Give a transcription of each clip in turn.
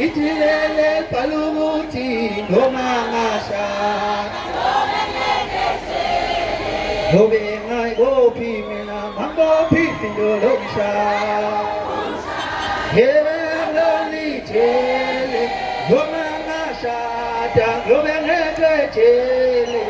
Itilele palumuti Gomangasha Gobe ngai gopi mina Mambo pipindo lomisha Heloli chele Gomangasha Gobe ngeke chele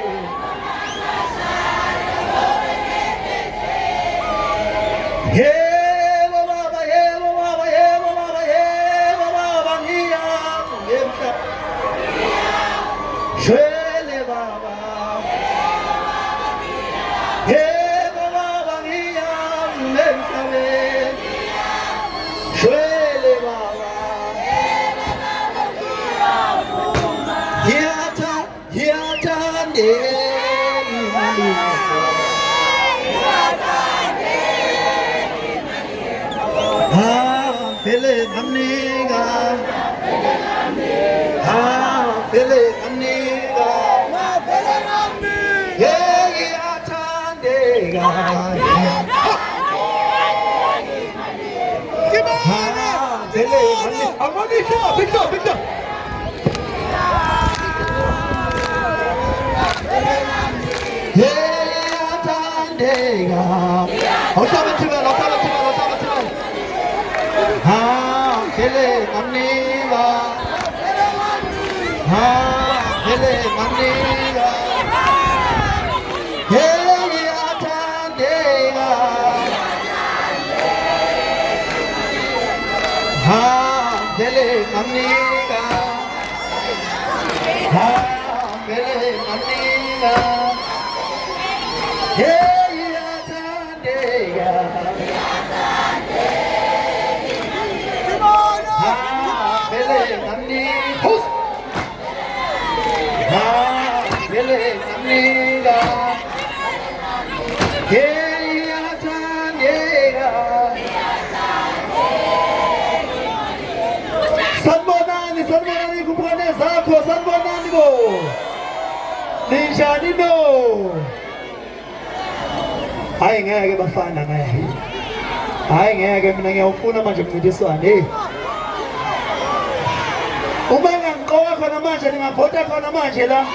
Shwele baba, hey baba bangiya, memsabe. Shwele baba, hiata ne mani. Ha, pele namniga. Ha, pele namniga. Dele namniga, ha dele namniga, hey atandega, ha dele namniga, ha dele namniga, hey atandega. Sanbonani kumkane zako sanbonani go ninjani no hayi ngeke bafana ngaye hayi ngeke mina ngiyawufuna manje umncintiswane uma ngiqoka khona manje ningavota khona manje la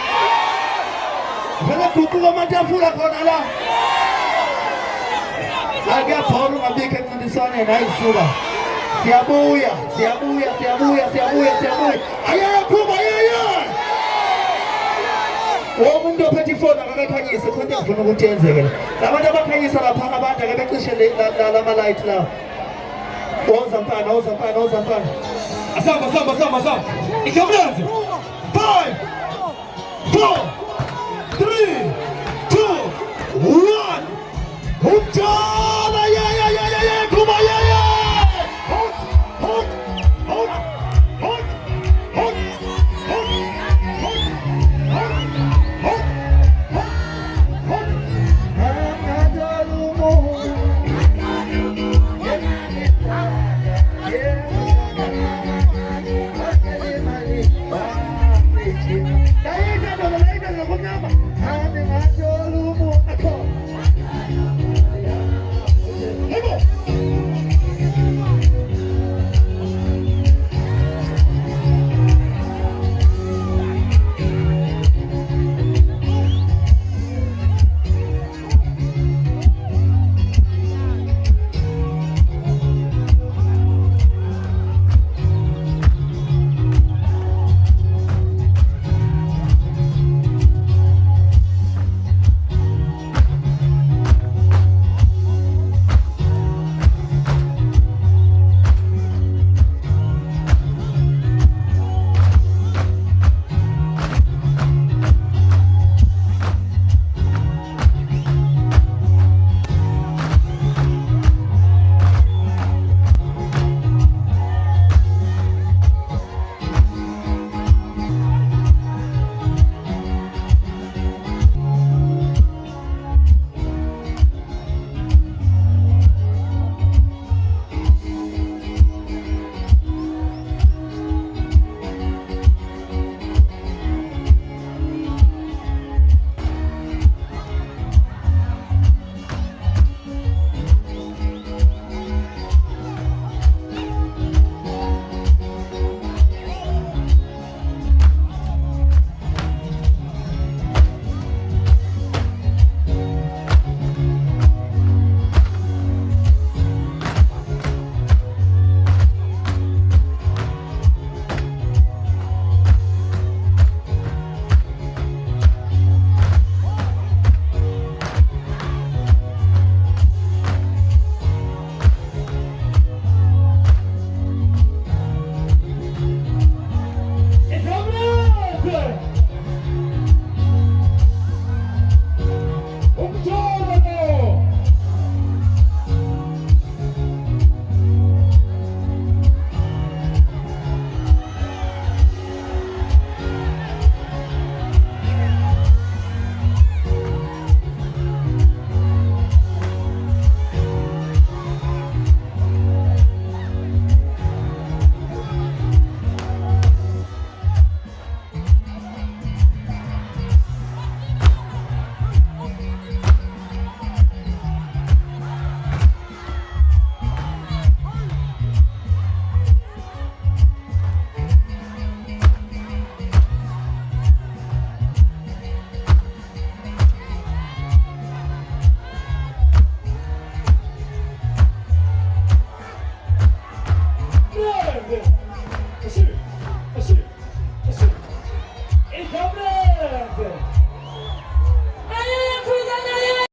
ngeke guquka amatafula khona la akuyaphola ungabikho emncintiswane nayisuka Siabuya. Ayaphuma ayaya. Womuntu ophethe ifoni akakhanyise khona ngifuna ukuthi yenzeke la. Labantu abakhanyisa lapha abantu ake becishe la light la. Ozamfana. Asamba. Ikamlanzi. 5 4